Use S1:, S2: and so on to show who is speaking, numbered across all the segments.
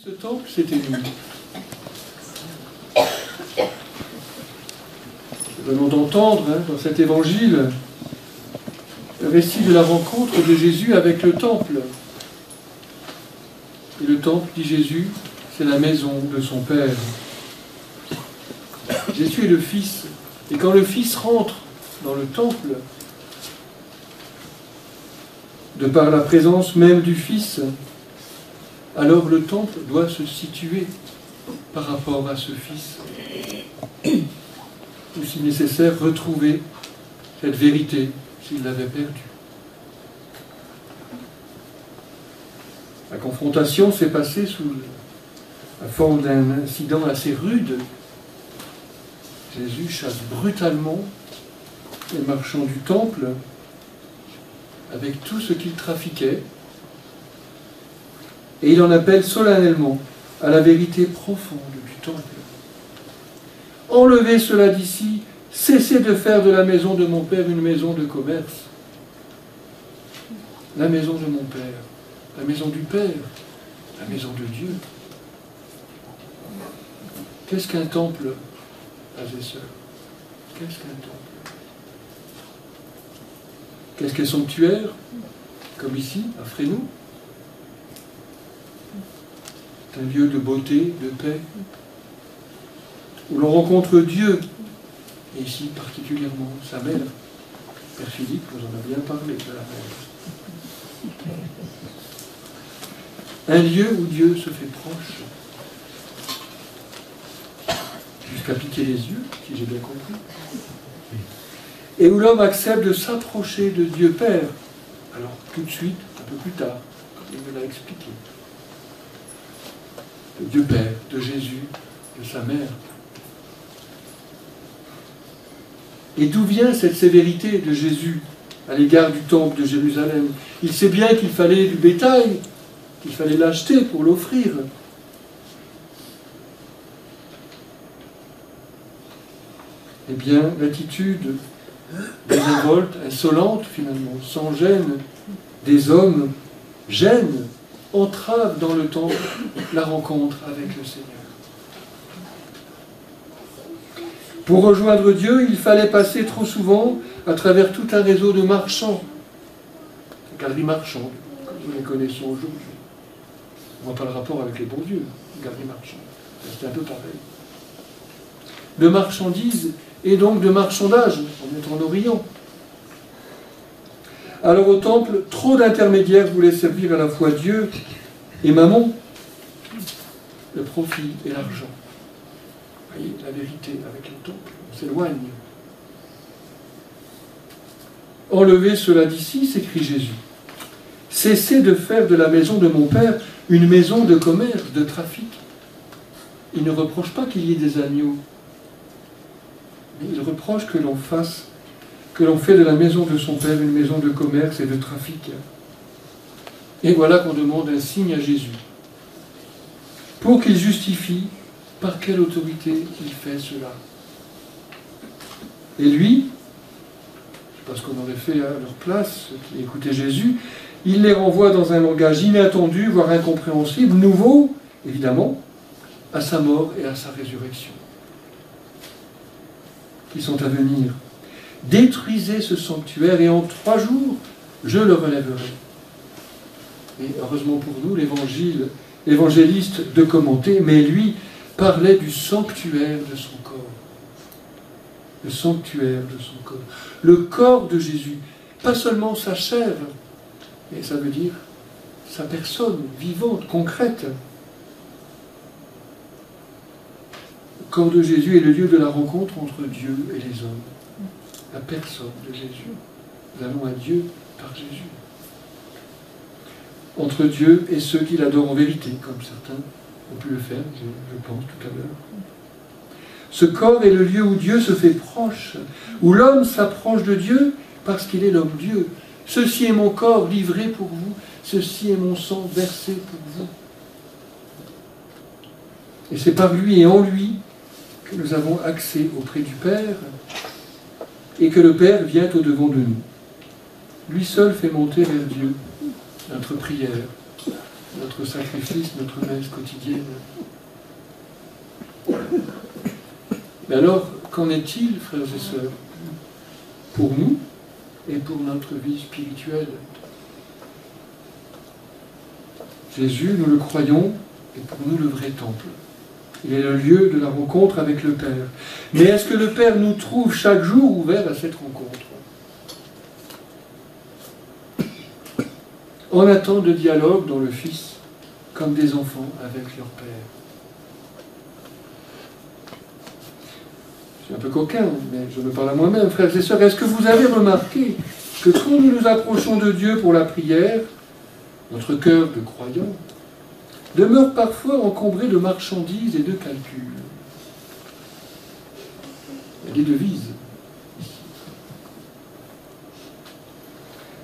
S1: Ce temple, c'était lui. Nous venons d'entendre dans cet évangile le récit de la rencontre de Jésus avec le temple. Et le temple, dit Jésus, c'est la maison de son Père. Jésus est le Fils. Et quand le Fils rentre dans le temple, de par la présence même du Fils, alors le temple doit se situer par rapport à ce Fils. Ou si nécessaire, retrouver cette vérité s'il l'avait perdue. La confrontation s'est passée sous la forme d'un incident assez rude. Jésus chasse brutalement les marchands du temple avec tout ce qu'ils trafiquaient. Et il en appelle solennellement à la vérité profonde du temple. Enlevez cela d'ici, cessez de faire de la maison de mon Père une maison de commerce. La maison de mon Père, la maison du Père, la maison de Dieu. Qu'est-ce qu'un temple, frères et sœurs? Qu'est-ce qu'un temple? Qu'est-ce qu'un sanctuaire, comme ici, à Fresnoux? C'est un lieu de beauté, de paix, où l'on rencontre Dieu, et ici particulièrement sa mère. Père Philippe nous en a bien parlé de la mère. Un lieu où Dieu se fait proche, jusqu'à piquer les yeux, si j'ai bien compris, et où l'homme accepte de s'approcher de Dieu Père, alors tout de suite, un peu plus tard, comme il me l'a expliqué. De Dieu Père, de Jésus, de sa mère. Et d'où vient cette sévérité de Jésus à l'égard du temple de Jérusalem? Il sait bien qu'il fallait du bétail, qu'il fallait l'acheter pour l'offrir. Eh bien, l'attitude désinvolte, insolente finalement, sans gêne, des hommes gêne, entrave dans le temple la rencontre avec le Seigneur. Pour rejoindre Dieu, il fallait passer trop souvent à travers tout un réseau de marchands, des galeries marchandes, comme nous les connaissons aujourd'hui. On ne voit pas le rapport avec les bons dieux, les galeries marchandes. C'est un peu pareil. De marchandises et donc de marchandage, on est en Orient. Alors au temple, trop d'intermédiaires voulaient servir à la fois Dieu et Mammon, le profit et l'argent. Vous voyez, la vérité avec le temple, on s'éloigne. Enlevez cela d'ici, s'écrie Jésus. Cessez de faire de la maison de mon Père une maison de commerce, de trafic. Il ne reproche pas qu'il y ait des agneaux. Mais il reproche que l'on fait de la maison de son Père une maison de commerce et de trafic. Et voilà qu'on demande un signe à Jésus, pour qu'il justifie par quelle autorité il fait cela. Et lui, parce qu'on aurait fait à leur place, ceux qui écoutaient Jésus, il les renvoie dans un langage inattendu, voire incompréhensible, nouveau, évidemment, à sa mort et à sa résurrection, qui sont à venir. Détruisez ce sanctuaire et en 3 jours, je le relèverai. Et heureusement pour nous, l'évangéliste de commenter, mais lui parlait du sanctuaire de son corps. Le sanctuaire de son corps. Le corps de Jésus. Pas seulement sa chair, mais ça veut dire sa personne vivante, concrète. Le corps de Jésus est le lieu de la rencontre entre Dieu et les hommes. La personne de Jésus. Nous allons à Dieu par Jésus. Entre Dieu et ceux qui l'adorent en vérité, comme certains ont pu le faire, je pense, tout à l'heure. Ce corps est le lieu où Dieu se fait proche, où l'homme s'approche de Dieu parce qu'il est l'homme-Dieu. Ceci est mon corps livré pour vous, ceci est mon sang versé pour vous. Et c'est par lui et en lui que nous avons accès auprès du Père et que le Père vient au-devant de nous. Lui seul fait monter vers Dieu notre prière. notre sacrifice, notre messe quotidienne. Mais alors, qu'en est-il, frères et sœurs, pour nous et pour notre vie spirituelle? Jésus, nous le croyons, est pour nous le vrai temple. Il est le lieu de la rencontre avec le Père. Mais est-ce que le Père nous trouve chaque jour ouverts à cette rencontre? On attend de dialogue dans le Fils, comme des enfants avec leur Père. Je suis un peu coquin, mais je me parle à moi-même, frères et sœurs. Est-ce que vous avez remarqué que quand nous nous approchons de Dieu pour la prière, notre cœur de croyant demeure parfois encombré de marchandises et de calculs? Il y a des devises,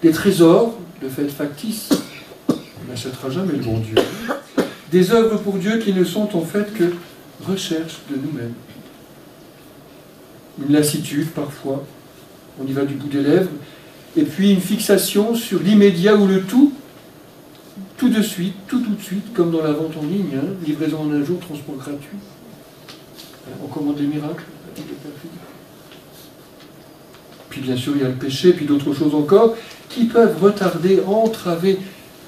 S1: des trésors de fait factices. On n'achètera jamais le bon Dieu. Des œuvres pour Dieu qui ne sont en fait que recherche de nous-mêmes. Une lassitude parfois, on y va du bout des lèvres, et puis une fixation sur l'immédiat ou le tout de suite, tout de suite, comme dans la vente en ligne, hein, livraison en un jour, transport gratuit. On commande les miracles. Puis bien sûr, il y a le péché, puis d'autres choses encore, qui peuvent retarder, entraver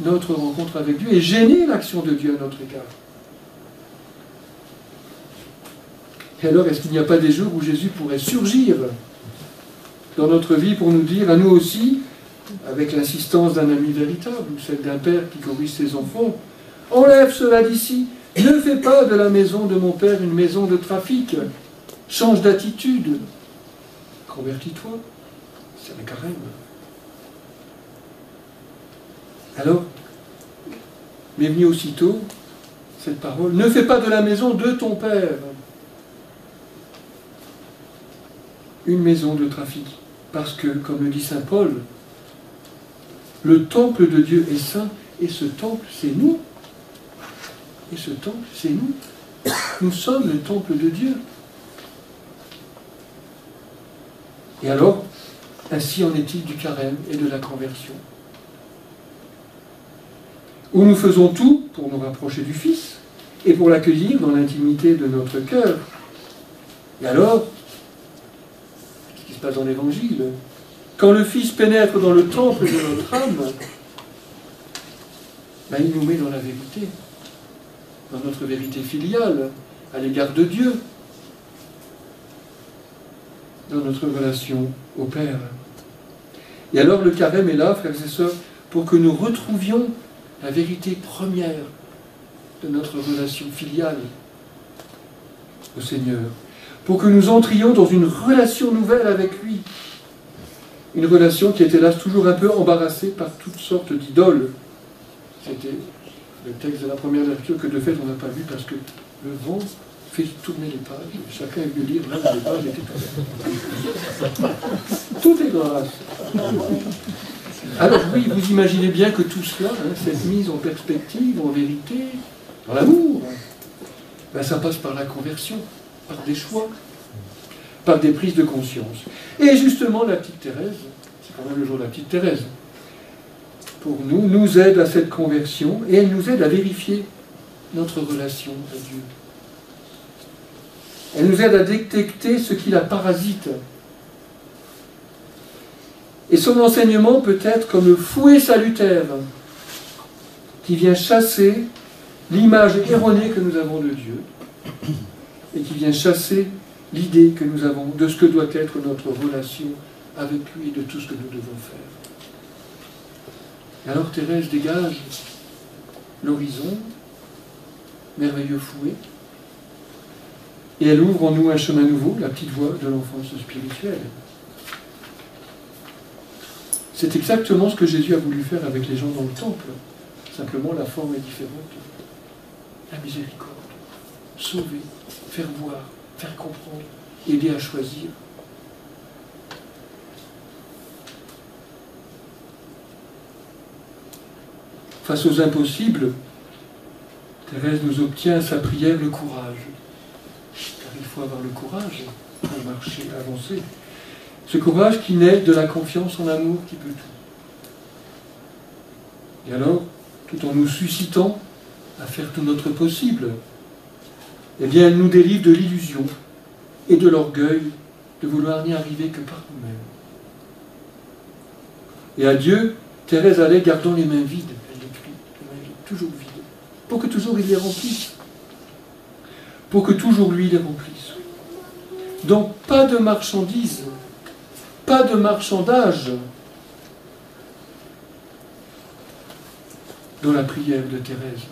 S1: notre rencontre avec Dieu et gêner l'action de Dieu à notre égard. Et alors, est-ce qu'il n'y a pas des jours où Jésus pourrait surgir dans notre vie pour nous dire, à nous aussi, avec l'insistance d'un ami véritable, ou celle d'un père qui corrige ses enfants, enlève cela d'ici, ne fais pas de la maison de mon père une maison de trafic, change d'attitude, convertis-toi, c'est le carême. Alors, m'est venue aussitôt cette parole, ne fais pas de la maison de ton père une maison de trafic, parce que, comme le dit saint Paul, le temple de Dieu est saint, et ce temple, c'est nous. Et ce temple, c'est nous. Nous sommes le temple de Dieu. Et alors, ainsi en est-il du carême et de la conversion, où nous faisons tout pour nous rapprocher du Fils, et pour l'accueillir dans l'intimité de notre cœur. Et alors, ce qui se passe dans l'Évangile, quand le Fils pénètre dans le temple de notre âme, ben, il nous met dans la vérité, dans notre vérité filiale, à l'égard de Dieu, dans notre relation au Père. Et alors le carême est là, frères et sœurs, pour que nous retrouvions la vérité première de notre relation filiale au Seigneur, pour que nous entrions dans une relation nouvelle avec lui. Une relation qui était hélas toujours un peu embarrassée par toutes sortes d'idoles. C'était le texte de la première lecture que de fait on n'a pas vu parce que le vent fait tourner les pages. Chacun est venu lire, là les pages étaient tournées. Tout est grâce. Alors oui, vous imaginez bien que tout cela, hein, cette mise en perspective, en vérité, dans l'amour, ben, ça passe par la conversion, par des choix, par des prises de conscience. Et justement, la petite Thérèse, c'est quand même le jour de la petite Thérèse, pour nous, nous aide à cette conversion et elle nous aide à vérifier notre relation à Dieu. Elle nous aide à détecter ce qui la parasite. Et son enseignement peut être comme le fouet salutaire qui vient chasser l'image erronée que nous avons de Dieu et qui vient chasser l'idée que nous avons de ce que doit être notre relation avec lui et de tout ce que nous devons faire. Et alors Thérèse dégage l'horizon, merveilleux fouet, et elle ouvre en nous un chemin nouveau, la petite voie de l'enfance spirituelle. C'est exactement ce que Jésus a voulu faire avec les gens dans le temple. Simplement, la forme est différente. La miséricorde, sauver, faire voir, faire comprendre, aider à choisir. Face aux impossibles, Thérèse nous obtient à sa prière le courage. Car il faut avoir le courage pour marcher, avancer. Ce courage qui naît de la confiance en l'amour qui peut tout. Et alors, tout en nous suscitant à faire tout notre possible, eh bien, elle nous délivre de l'illusion et de l'orgueil de vouloir n'y arriver que par nous-mêmes. Et à Dieu, Thérèse allait gardant les mains vides, elle écrit, les mains vides, toujours vides, pour que toujours il les remplisse. Pour que toujours lui les remplisse. Donc, pas de marchandises, pas de marchandage dans la prière de Thérèse.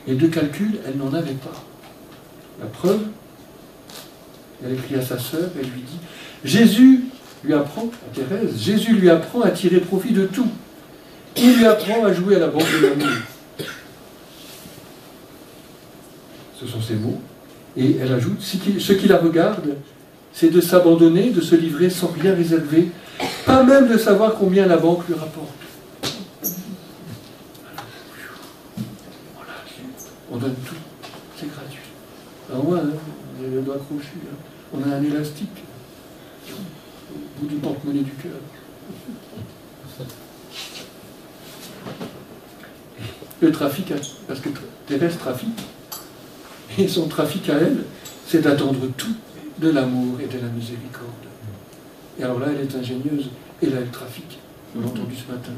S1: Et de calcul, elle n'en avait pas. La preuve, elle écrit à sa sœur, elle lui dit, Jésus lui apprend, à Thérèse, Jésus lui apprend à tirer profit de tout. Il lui apprend à jouer à la bande de l'amour. Ce sont ses mots. Et elle ajoute, ce qui la regarde, c'est de s'abandonner, de se livrer sans rien réserver, pas même de savoir combien la banque lui rapporte. Voilà, on donne tout, c'est gratuit. Alors moi, on a le doigt crochu, on a un élastique au bout du porte-monnaie du cœur. Le trafic, parce que Thérèse trafique, et son trafic à elle, c'est d'attendre tout de l'amour et de la miséricorde. Et alors là, elle est ingénieuse, et là, elle trafique. On l'a entendu ce matin,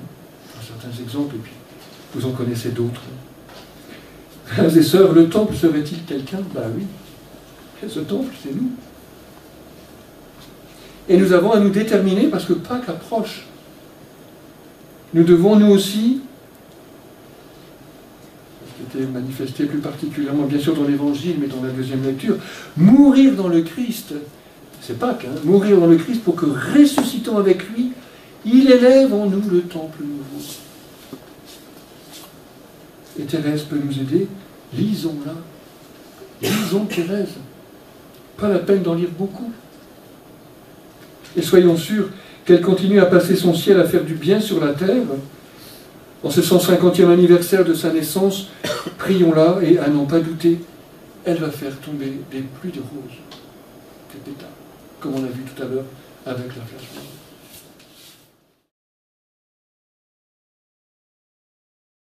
S1: dans certains exemples, et puis vous en connaissez d'autres. Frères et sœurs, le temple serait-il quelqu'un? Ben oui. Et ce temple, c'est nous. Et nous avons à nous déterminer, parce que Pâques approche. Nous devons, nous aussi, ce qui était manifesté plus particulièrement, bien sûr, dans l'Évangile, mais dans la deuxième lecture, mourir dans le Christ. C'est Pâques, hein, mourir dans le Christ pour que, ressuscitant avec lui, il élève en nous le temple nouveau. Et Thérèse peut nous aider. Lisons-la. Lisons Thérèse. Pas la peine d'en lire beaucoup. Et soyons sûrs qu'elle continue à passer son ciel à faire du bien sur la terre. En ce 150e anniversaire de sa naissance, prions-la et à n'en pas douter, elle va faire tomber des pluies de roses, des pétales, comme on a vu tout à l'heure avec la flamme.